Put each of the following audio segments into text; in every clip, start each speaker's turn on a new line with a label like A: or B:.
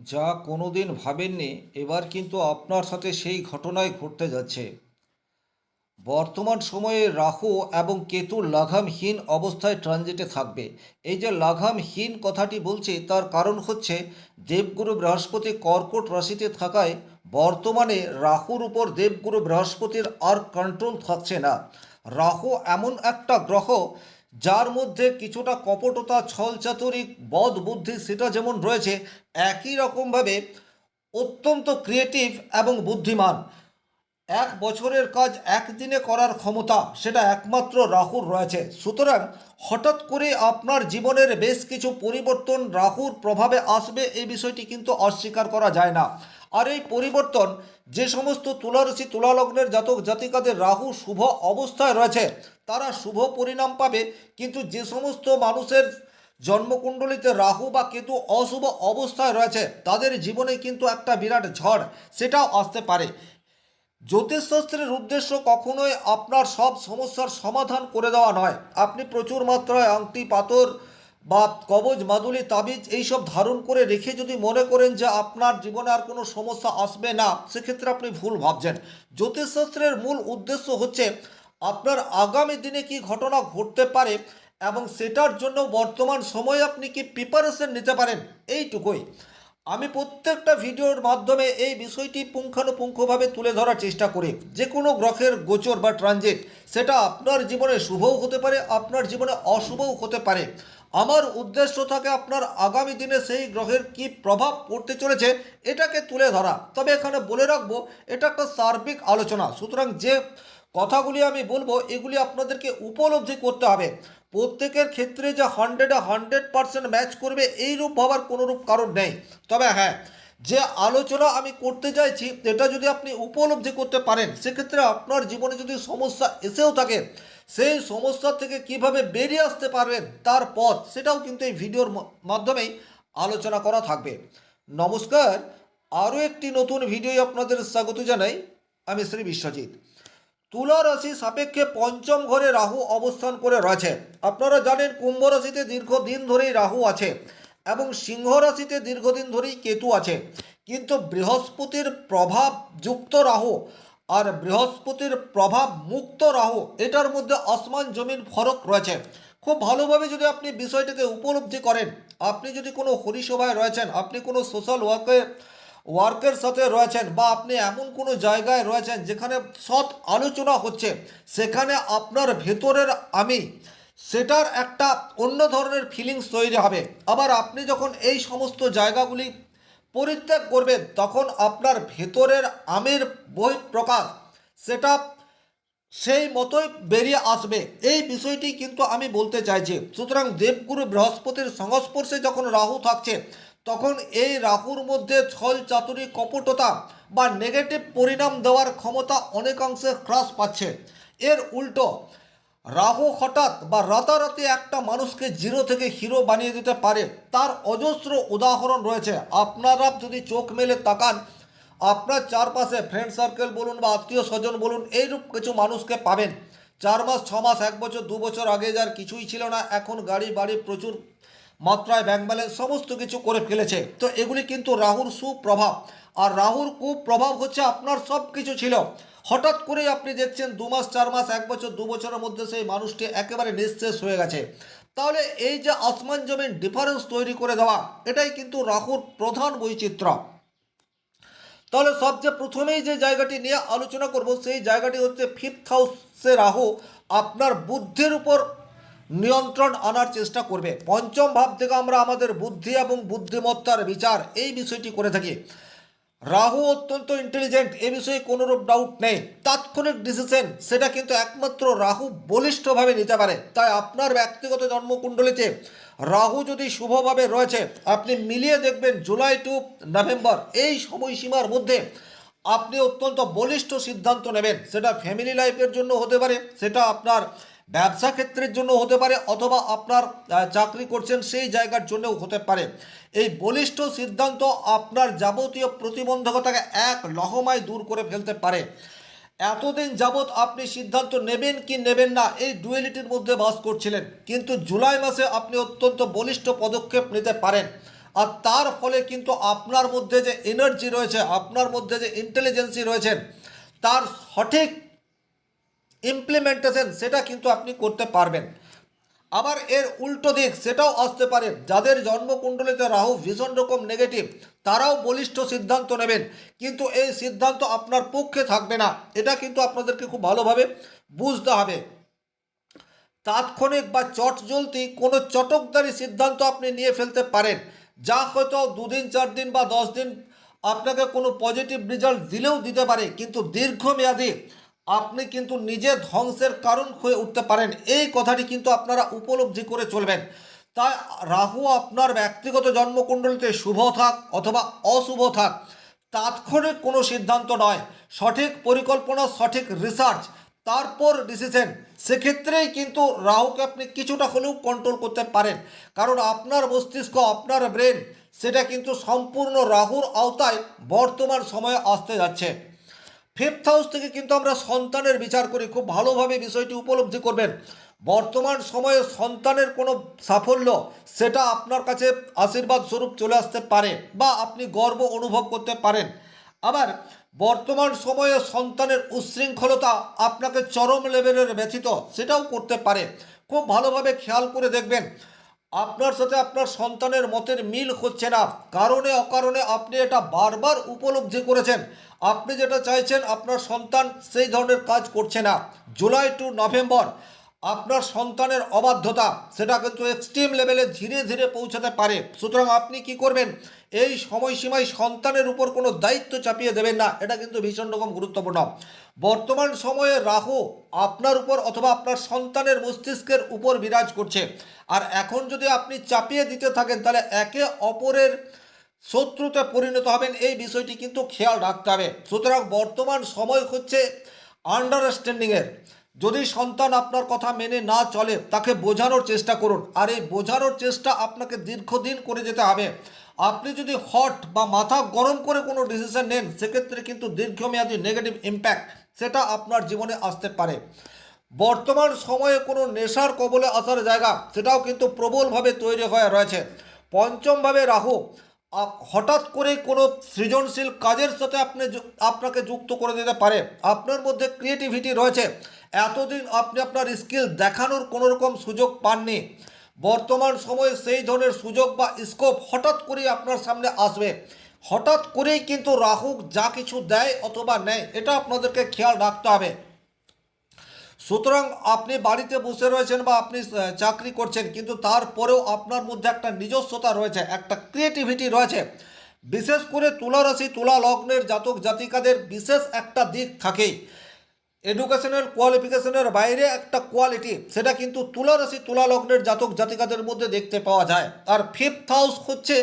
A: যা কোনোদিন ভাবেননি এবার কিন্তু আপনার সাথে সেই ঘটনাই ঘটতে যাচ্ছে। বর্তমান সময়ে রাহু এবং কেতু লাগামহীন অবস্থায় ট্রানজিটে থাকবে। এই যে লাগামহীন কথাটি বলছি তার কারণ হচ্ছে দেবগুরু বৃহস্পতি কর্কট রাশিতে থাকায় বর্তমানে রাহুর উপর দেবগুরু বৃহস্পতির আর কন্ট্রোল থাকছে না। রাহু এমন একটা গ্রহ যার মধ্যে কিছুটা কপটতা, ছলচাতুরি, বদ বুদ্ধি সেটা যেমন রয়েছে, একই রকমভাবে অত্যন্ত ক্রিয়েটিভ এবং বুদ্ধিমান। এক বছরের কাজ একদিনে করার ক্ষমতা সেটা একমাত্র রাহুর রয়েছে। সুতরাং হঠাৎ করে আপনার জীবনের বেশ কিছু পরিবর্তন রাহুর প্রভাবে আসবে, এই বিষয়টি কিন্তু অস্বীকার করা যায় না। আর এই পরিবর্তন যে সমস্ত তুলারাশি তুলালগ্নের জাতক জাতিকাদের রাহু শুভ অবস্থায় রয়েছে তারা শুভ পরিণাম পাবে, কিন্তু যে সমস্ত মানুষের জন্মকুণ্ডলিতে রাহু বা কেতু অশুভ অবস্থায় রয়েছে তাদের জীবনে কিন্তু একটা বিরাট ঝড় সেটাও আসতে পারে। জ্যোতিষশাস্ত্রের উদ্দেশ্য কখনোই আপনার সব সমস্যার সমাধান করে দেওয়া নয়। আপনি প্রচুর মাত্রায় আংটি পাথর বা কবজ মাদুলি তাবিজ এইসব ধারণ করে রেখে যদি মনে করেন যে আপনার জীবনে আর কোনো সমস্যা আসবে না, সেক্ষেত্রে আপনি ভুল ভাবছেন। জ্যোতিষশাস্ত্রের মূল উদ্দেশ্য হচ্ছে আপনার আগামী দিনে কি ঘটনা ঘটতে পারে এবং সেটার জন্য বর্তমান সময়ে আপনি কি প্রিপারেশন নিতে পারেন, এইটুকুই। আমি প্রত্যেকটা ভিডিওর মাধ্যমে এই বিষয়টি পুঙ্খানুপুঙ্খভাবে তুলে ধরার চেষ্টা করি। যে কোনো গ্রহের গোচর বা ট্রানজিট সেটা আপনার জীবনে শুভও হতে পারে, আপনার জীবনে অশুভও হতে পারে। আমার উদ্দেশ্য থাকে আপনার আগামী দিনে সেই গ্রহের কি প্রভাব পড়তে চলেছে এটাকে তুলে ধরা। তবে এখানে বলে রাখবো এটা একটা সার্বিক আলোচনা, সুতরাং যে কথাগুলি আমি বলবো এগুলি আপনাদেরকে উপলব্ধি করতে হবে। প্রত্যেকের ক্ষেত্রে যে 100% ম্যাচ করবে এইরূপ ভাবার কোনোরূপ কারণ নেই। তবে হ্যাঁ, যে আলোচনা আমি করতে চাইছি এটা যদি আপনি উপলব্ধি করতে পারেন সেক্ষেত্রে আপনার জীবনে যদি সমস্যা এসেও থাকে সেই সমস্যা থেকে কিভাবে বেরিয়ে আসতে পারবেন তার পথ সেটাও কিন্তু এই ভিডিওর মাধ্যমেই আলোচনা করা থাকবে। নমস্কার, আরও একটি নতুন ভিডিও আপনাদের স্বাগত জানাই। আমি শ্রী বিশ্বজিৎ। তুলা রাশি সাপেক্ষে পঞ্চম ঘরে রাহু অবস্থান করে রয়েছে। আপনারা জানেন কুম্ভ রাশিতে দীর্ঘদিন ধরেই রাহু আছে এবং সিংহ রাশিতে দীর্ঘদিন ধরেই কেতু আছে, কিন্তু বৃহস্পতির প্রভাব যুক্ত রাহু আর বৃহস্পতির প্রভাব মুক্ত রাহু এটার মধ্যে আসমান জমিন ফরক রয়েছে। খুব ভালোভাবে যদি আপনি বিষয়টাকে উপলব্ধি করেন, আপনি যদি কোনো হরিসভায় রয়েছেন, আপনি কোনো সোশ্যাল ওয়ার্কের সাথে রয়েছেন, বা আপনি এমন কোনো জায়গায় রয়েছেন যেখানে সৎ আলোচনা হচ্ছে, সেখানে আপনার ভেতরের আমি সেটার একটা অন্য ধরনের ফিলিংস তৈরি হবে। আবার আপনি যখন এই সমস্ত জায়গাগুলি পরিত্যাগ করবেন তখন আপনার ভেতরের আমের বহিঃপ্রকাশ সেটা সেই মতোই বেরিয়ে আসবে। এই বিষয়টি কিন্তু আমি বলতে চাইছি। সুতরাং দেবগুরু বৃহস্পতির সংস্পর্শে যখন রাহু থাকছে তখন এই রাহুর মধ্যে ছল চাতুরি কপটতা বা নেগেটিভ পরিণাম দেওয়ার ক্ষমতা অনেকাংশে হ্রাস পাচ্ছে। এর উল্টো রাহু হঠাৎ বা রাতারাতি একটা মানুষকে জিরো থেকে হিরো বানিয়ে দিতে পারে, তার অজস্র উদাহরণ রয়েছে। আপনারা যদি চোখ মেলে তাকান আপনার চারপাশে ফ্রেন্ড সার্কেল বলুন বা আত্মীয় স্বজন বলুন এইরূপ কিছু মানুষকে পাবেন। 4 মাস 6 মাস 1 বছর 2 বছর আগে যার কিছুই ছিল না এখন গাড়ি বাড়ি প্রচুর মাত্রায় ব্যাংক ব্যালেন্স সমস্ত কিছু করে ফেলেছে। তো এগুলি কিন্তু রাহুর সুপ্রভাব। আর রাহুর কুপ্রভাব হচ্ছে আপনার সব কিছু ছিল হঠাৎ করেই আপনি দেখছেন 2 মাস 4 মাস 1 বছর 2 বছরের মধ্যে সেই মানুষটি একেবারে নিঃশেষ হয়ে গেছে। তাহলে এই যে আসমান জমিন ডিফারেন্স তৈরি করে দেওয়া এটাই কিন্তু রাহুর প্রধান বৈচিত্র্য। তাহলে সবচেয়ে প্রথমেই যে জায়গাটি নিয়ে আলোচনা করব সেই জায়গাটি হচ্ছে ফিফথ হাউসে রাহু আপনার বুদ্ধির উপর নিয়ন্ত্রণ আনার চেষ্টা করবে। পঞ্চম ভাব থেকে আমরা আমাদের বুদ্ধি এবং বুদ্ধিমত্তার বিচার এই বিষয়টি করে থাকি। রাহু অত্যন্ত ইন্টেলিজেন্ট, এ বিষয়ে কোনোরূপ ডাউট নেই। তাৎক্ষণিক ডিসিশন সেটা কিন্তু একমাত্র রাহু বলিষ্ঠভাবে নিতে পারে। তাই আপনার ব্যক্তিগত জন্মকুণ্ডলিতে রাহু যদি শুভভাবে রয়েছে আপনি মিলিয়ে দেখবেন জুলাই টু নভেম্বর এই সময়সীমার মধ্যে আপনি অত্যন্ত বলিষ্ঠ সিদ্ধান্ত নেবেন। সেটা ফ্যামিলি লাইফের জন্য হতে পারে, সেটা আপনার ব্যবসা ক্ষেত্রের জন্য হতে পারে, অথবা আপনার চাকরি করছেন সেই জায়গার জন্যও হতে পারে। এই বলিষ্ঠ সিদ্ধান্ত আপনার যাবতীয় প্রতিবন্ধকতাকে এক লহমায় দূর করে ফেলতে পারে। এতদিন যাবৎ আপনি সিদ্ধান্ত নেবেন কি নেবেন না এই ডুয়েলিটির মধ্যে বাস করছিলেন, কিন্তু জুলাই মাসে আপনি অত্যন্ত বলিষ্ঠ পদক্ষেপ নিতে পারেন। আর তার ফলে কিন্তু আপনার মধ্যে যে এনার্জি রয়েছে, আপনার মধ্যে যে ইন্টেলিজেন্সি রয়েছেন, তার সঠিক ইমপ্লিমেন্টেশন সেটা কিন্তু আপনি করতে পারবেন। আবার এর উল্টো দিক সেটাও আসতে পারে, যাদের জন্মকুণ্ডলিতে রাহু ভীষণ রকম নেগেটিভ, তারাও বলিষ্ঠ সিদ্ধান্ত নেবেন, কিন্তু এই সিদ্ধান্ত আপনার পক্ষে থাকবে না। এটা কিন্তু আপনাদেরকে খুব ভালোভাবে বুঝতে হবে। তাৎক্ষণিক বা চটজলদি কোনো চটকদারি সিদ্ধান্ত আপনি নিয়ে ফেলতে পারেন, যা হয়তো 2 দিন 4 দিন বা 10 দিন আপনাকে কোনো পজিটিভ রেজাল্ট দিলেও দিতে পারে, কিন্তু দীর্ঘমেয়াদী আপনি কিন্তু নিজে ধ্বংসের কারণ হয়ে উঠতে পারেন। এই কথাটি কিন্তু আপনারা উপলব্ধি করে চলবেন। তাই রাহু আপনার ব্যক্তিগত জন্মকুণ্ডলিতে শুভ থাক অথবা অশুভ থাক, তাৎক্ষণিক কোনো সিদ্ধান্ত নয়, সঠিক পরিকল্পনা, সঠিক রিসার্চ, তারপর ডিসিশন, সেক্ষেত্রেই কিন্তু রাহুকে আপনি কিছুটা হলেও কন্ট্রোল করতে পারেন। কারণ আপনার মস্তিষ্ক, আপনার ব্রেন, সেটা কিন্তু সম্পূর্ণ রাহুর আওতায় বর্তমান সময়ে আসতে যাচ্ছে। ফিফথ হাউস থেকে কিন্তু আমরা সন্তানের বিচার করি, খুব ভালোভাবে বিষয়টি উপলব্ধি করবেন। বর্তমান সময়ে সন্তানের কোনো সাফল্য, সেটা আপনার কাছে আশীর্বাদ স্বরূপ চলে আসতে পারে বা আপনি গর্ব অনুভব করতে পারেন। আবার বর্তমান সময়ে সন্তানের উচ্ছৃঙ্খলতা আপনাকে চরম লেভেলের ব্যথিত সেটাও করতে পারে। খুব ভালোভাবে খেয়াল করে দেখবেন, আপনার সাথে আপনার সন্তানের মতের মিল হচ্ছে না, কারণে অকারণে আপনি এটা বারবার উপলব্ধি করেছেন। আপনি যেটা চাইছেন আপনার সন্তান সেই ধরনের কাজ করছে না। জুলাই টু নভেম্বর আপনার সন্তানের অবাধ্যতা সেটা কিন্তু এক্সট্রিম লেভেলে ধীরে ধীরে পৌঁছাতে পারে। সুতরাং আপনি কি করবেন, এই সময়সীমায় সন্তানের উপর কোনো দায়িত্ব চাপিয়ে দেবেন না, এটা কিন্তু ভীষণ রকম গুরুত্বপূর্ণ। বর্তমান সময়ে রাহু আপনার উপর অথবা আপনার সন্তানের মস্তিষ্কের উপর বিরাজ করছে, আর এখন যদি আপনি চাপিয়ে দিতে থাকেন তাহলে একে অপরের শত্রুতে পরিণত হবেন, এই বিষয়টি কিন্তু খেয়াল রাখতে হবে। সুতরাং বর্তমান সময় হচ্ছে আন্ডারস্ট্যান্ডিংয়ের। যদি সন্তান আপনার কথা মেনে না চলে, তাকে বোঝানোর চেষ্টা করুন, আর এই বোঝানোর চেষ্টা আপনাকে দীর্ঘদিন করে যেতে হবে। আপনি যদি হট বা মাথা গরম করে কোনো ডিসিশন নেন, সেক্ষেত্রে কিন্তু দীর্ঘমেয়াদী নেগেটিভ ইম্প্যাক্ট সেটা আপনার জীবনে আসতে পারে। বর্তমান সময়ে কোনো নেশার কবলে আসার জায়গা সেটাও কিন্তু প্রবলভাবে তৈরি হয়ে রয়েছে। পঞ্চমভাবে রাহু হঠাৎ করে কোনো সৃজনশীল কাজের সাথে আপনাকে যুক্ত করে দিতে পারে। আপনার মধ্যে ক্রিয়েটিভিটি রয়েছে, এতদিন আপনি আপনার স্কিল দেখানোর কোনো রকম সুযোগ পাননি, বর্তমান সময়ে সেই ধরনের সুযোগ বা স্কোপ হঠাৎ করেই আপনার সামনে আসবে। হঠাৎ করেই কিন্তু রাহু যা কিছু দেয় অথবা নেয়, এটা আপনাদেরকে খেয়াল রাখতে হবে। সুতরাং আপনি বাড়িতে বসে রয়েছেন বা আপনি চাকরি করছেন, কিন্তু তারপরেও আপনার মধ্যে একটা নিজস্বতা রয়েছে, একটা ক্রিয়েটিভিটি রয়েছে। বিশেষ করে তুলা রাশি তুলা লগ্নের জাতক জাতিকাদের বিশেষ একটা দিক থাকেই, এডুকেশনাল কোয়ালিফিকেশনের বাইরে একটা কোয়ালিটি, সেটা কিন্তু তুলা রাশি তুলা লগ্নের জাতক জাতিকাদের মধ্যে দেখতে পাওয়া যায়। আর ফিফথ হাউস হচ্ছে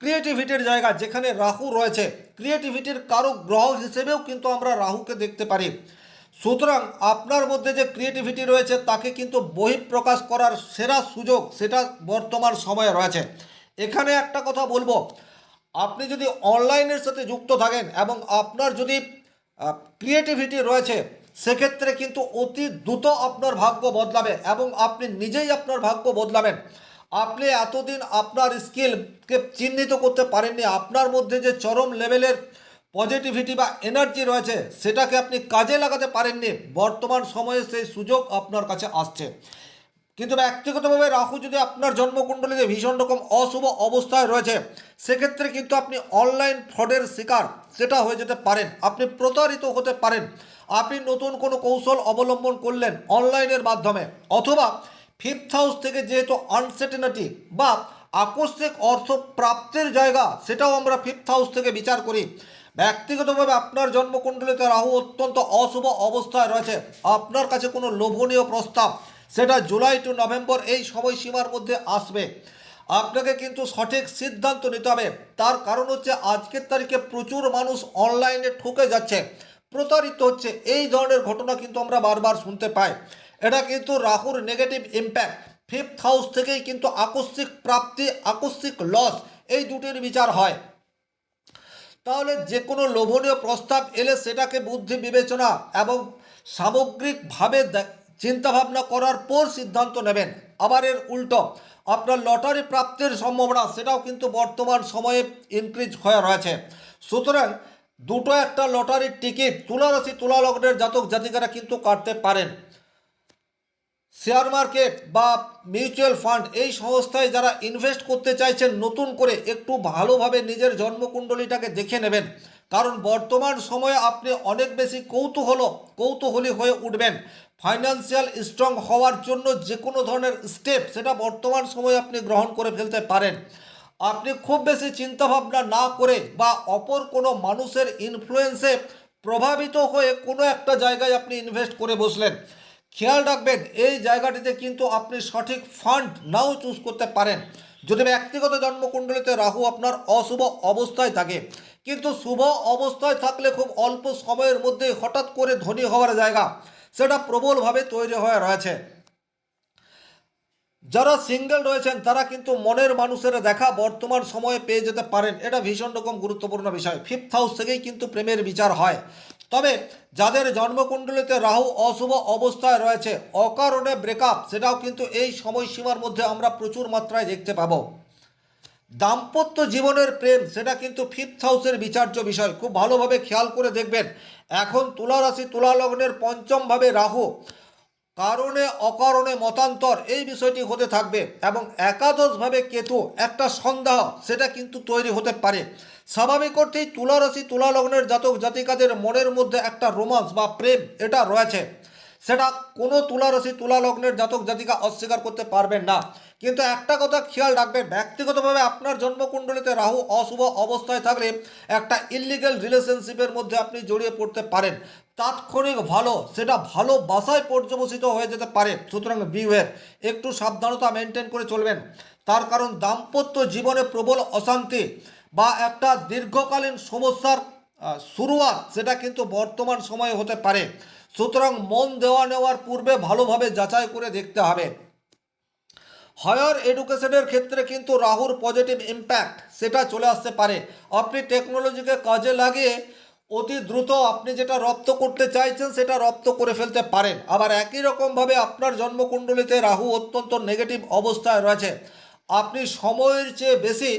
A: ক্রিয়েটিভিটির জায়গা, যেখানে রাহু রয়েছে, ক্রিয়েটিভিটির কারক গ্রহ হিসেবেও কিন্তু আমরা রাহুকে দেখতে পারি। সুতরাং আপনার মধ্যে যে ক্রিয়েটিভিটি রয়েছে তাকে কিন্তু বহিঃপ্রকাশ করার সেরা সুযোগ সেটা বর্তমান সময়ে রয়েছে। এখানে একটা কথা বলবো, আপনি যদি অনলাইনের সাথে যুক্ত থাকেন এবং আপনার যদি ক্রিয়েটিভিটি রয়েছে, সেক্ষেত্রে কিন্তু অতি দ্রুত আপনার ভাগ্য বদলাবে এবং আপনি নিজেই আপনার ভাগ্য বদলাবেন। আপনি এতদিন আপনার স্কিলকে চিহ্নিত করতে পারেননি, আপনার মধ্যে যে চরম লেভেলের পজিটিভিটি বা এনার্জি রয়েছে সেটাকে আপনি কাজে লাগাতে পারেননি। বর্তমান সময়ে সেই সুযোগ আপনার কাছে আসছে। কিন্তু ব্যক্তিগতভাবে রাহু যদি আপনার জন্মকুণ্ডলীতে ভীষণ রকম অশুভ অবস্থায় রয়েছে, সেক্ষেত্রে কিন্তু আপনি অনলাইন ফ্রডের শিকার সেটা হয়ে যেতে পারেন, আপনি প্রতারিত হতে পারেন। আপনি নতুন কোনো কৌশল অবলম্বন করলেন অনলাইনের মাধ্যমে, অথবা ফিফথ হাউস থেকে যেহেতু আনসার্টেনিটি বা আকস্মিক অর্থ প্রাপ্তির জায়গা, সেটাও আমরা ফিফথ হাউস থেকে বিচার করি। ব্যক্তিগতভাবে আপনার জন্মকুণ্ডলিতে রাহু অত্যন্ত অশুভ অবস্থায় রয়েছে, আপনার কাছে কোনো লোভনীয় প্রস্তাব সেটা জুলাই টু নভেম্বর এই সময়সীমার মধ্যে আসবে। আপনাকে কিন্তু সঠিক সিদ্ধান্ত নিতে হবে, তার কারণ হচ্ছে আজকের তারিখে প্রচুর মানুষ অনলাইনে ঠকে যাচ্ছে, প্রতারিত হচ্ছে, এই ধরনের ঘটনা কিন্তু আমরা বারবার শুনতে পাই। এটা কিন্তু রাহুর নেগেটিভ ইম্প্যাক্ট। ফিফথ হাউস থেকেই কিন্তু আকস্মিক প্রাপ্তি, আকস্মিক লস, এই দুটির বিচার হয়। তাহলে যে কোনো লোভনীয় প্রস্তাব এলে সেটাকে বুদ্ধি বিবেচনা এবং সামগ্রিকভাবে চিন্তাভাবনা করার পর সিদ্ধান্ত নেবেন। আবার এর উল্টো, আপনার লটারি প্রাপ্তির সম্ভাবনা সেটাও কিন্তু বর্তমান সময়ে ইনক্রিজ হয়ে রয়েছে। সুতরাং দুটো একটা লটারির টিকিট তুলা রাশি তুলা লগ্নের জাতক জাতিকারা কিন্তু কাটতে পারেন। শেয়ার মার্কেট বা মিউচুয়াল ফান্ড এই সংস্থায় যারা ইনভেস্ট করতে চাইছেন নতুন করে একটু ভালোভাবে নিজের জন্মকুণ্ডলীটাকে দেখে নেবেন, কারণ বর্তমান সময়ে আপনি অনেক বেশি কৌতূহলী হয়ে উঠবেন। ফাইন্যান্সিয়াল স্ট্রং হওয়ার জন্য যে কোনো ধরনের স্টেপ সেটা বর্তমান সময়ে আপনি গ্রহণ করে ফেলতে পারেন। আপনি খুব বেশি চিন্তাভাবনা না করে বা অপর কোনো মানুষের ইনফ্লুয়েন্সে প্রভাবিত হয়ে কোনো একটা জায়গায় আপনি ইনভেস্ট করে বসলেন, খেয়াল রাখবেন এই জায়গাটিতে কিন্তু আপনি সঠিক ফান্ড নাও চুজ করতে পারেন। যদি ব্যক্তিগত জন্মকুণ্ডলিতে রাহু আপনার অশুভ অবস্থায় থাকে, কিন্তু শুভ অবস্থায় থাকলে খুব অল্প সময়ের মধ্যে হঠাৎ করে ধনী হওয়ার জায়গা সেটা প্রবলভাবে তৈরি হয়ে রয়েছে। যারা সিঙ্গেল রয়েছেন তারা কিন্তু মনের মানুষের দেখা বর্তমান সময়ে পেয়ে যেতে পারেন, এটা ভীষণ রকম গুরুত্বপূর্ণ বিষয়। 5th হাউস থেকেই কিন্তু প্রেমের বিচার হয়। তবে যাদের জন্মকুণ্ডলিতে রাহু অশুভ অবস্থায় রয়েছে, অকারণে ব্রেকআপ সেটাও কিন্তু এই সময়সীমার মধ্যে আমরা প্রচুর মাত্রায় দেখতে পাবো। দাম্পত্য জীবনের প্রেম সেটা কিন্তু 5th হাউসের বিচার্য বিষয়, খুব ভালোভাবে খেয়াল করে দেখবেন। এখন তুলা রাশি তুলা লগ্নের পঞ্চমভাবে রাহু, কারণে অকারণে মতান্তর এই বিষয়টি হতে থাকবে, এবং একাদশভাবে কেতু একটা সন্দেহ সেটা কিন্তু তৈরি হতে পারে। স্বাভাবিক অর্থেই তুলা রাশি তুলা লগ্নের জাতক জাতিকাদের মনের মধ্যে একটা রোমান্স বা প্রেম এটা রয়েছে, সেটা কোনো তুলা রাশি তুলা লগ্নের জাতক জাতিকা অস্বীকার করতে পারবেন না। কিন্তু একটা কথা খেয়াল রাখবেন, ব্যক্তিগতভাবে আপনার জন্মকুণ্ডলিতে রাহু অশুভ অবস্থায় থাকলে একটা ইললিগ্যাল রিলেশনশিপের মধ্যে আপনি জড়িয়ে পড়তে পারেন। তাৎক্ষণিক সেটা ভালোবাসায় পর্যবসিত হয়ে যেতে পারে। সুতরাং বিওয়্যার, একটু সাবধানতা মেনটেন করে চলবেন। তার কারণ দাম্পত্য জীবনে প্রবল অশান্তি বা একটা দীর্ঘকালীন সমস্যার শুরুয়াত সেটা কিন্তু বর্তমান সময়ে হতে পারে। সুতরাং মন দেওয়া নেওয়ার পূর্বে ভালোভাবে যাচাই করে দেখতে হবে। হায়ার এডুকেশনের ক্ষেত্রে কিন্তু রাহুর পজিটিভ ইম্প্যাক্ট সেটা চলে আসতে পারে। আপনি টেকনোলজিকে কাজে লাগিয়ে অতি দ্রুত আপনি যেটা রপ্ত করতে চাইছেন সেটা রপ্ত করে ফেলতে পারেন। আবার একই রকমভাবে আপনার জন্মকুণ্ডলিতে রাহু অত্যন্ত নেগেটিভ অবস্থায় রয়েছে, আপনি সময়ের চেয়ে বেশি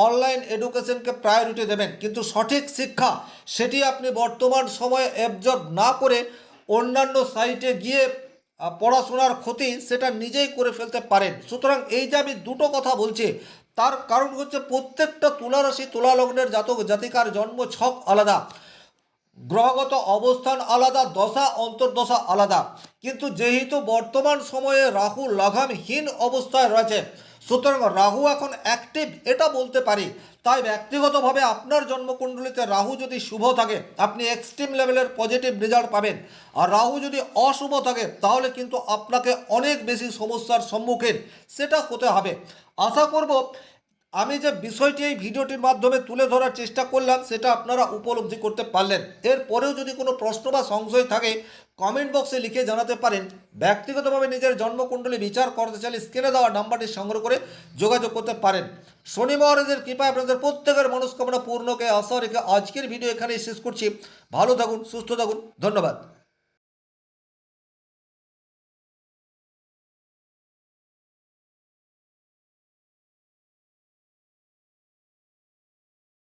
A: অনলাইন এডুকেশনকে প্রায়োরিটি দেবেন, কিন্তু সঠিক শিক্ষা সেটি আপনি বর্তমান সময়ে অ্যাবজর্ব না করে অন্যান্য সাইটে গিয়ে পড়াশোনার ক্ষতি সেটা নিজেই করে ফেলতে পারেন। সুতরাং এই যে আমি দুটো কথা বলছি তার কারণ হচ্ছে প্রত্যেকটা তুলা রাশি তুলা লগ্নের জাতক জাতিকার জন্ম ছক আলাদা, গ্রহগত অবস্থান আলাদা, দশা অন্তর্দশা আলাদা। কিন্তু যেহেতু বর্তমান সময়ে রাহু লাগামহীন অবস্থায় রয়েছে, সুতরাং রাহু এখন অ্যাক্টিভ এটা বলতে পারি। তাই ব্যক্তিগতভাবে আপনার জন্মকুণ্ডলিতে রাহু যদি শুভ থাকে আপনি এক্সট্রিম লেভেলের পজিটিভ রেজাল্ট পাবেন, আর রাহু যদি অশুভ থাকে তাহলে কিন্তু আপনাকে অনেক বেশি সমস্যার সম্মুখীন সেটা হতে হবে। আশা করব আমি যে বিষয়টি এই ভিডিওটির মাধ্যমে তুলে ধরার চেষ্টা করলাম সেটা আপনারা উপলব্ধি করতে পারলেন। এরপরেও যদি কোনো প্রশ্ন বা সংশয় থাকে কমেন্ট বক্সে লিখে জানাতে পারেন। ব্যক্তিগতভাবে নিজের জন্মকুণ্ডলী বিচার করতে চাইলে স্ক্রিনে দেওয়া নাম্বারটি সংগ্রহ করে যোগাযোগ করতে পারেন। শনি মহারাজের কৃপায় আপনাদের প্রত্যেকের মনস্কামনা পূর্ণকে আশা রেখে আজকের ভিডিও এখানেই শেষ করছি। ভালো থাকুন, সুস্থ থাকুন, ধন্যবাদ।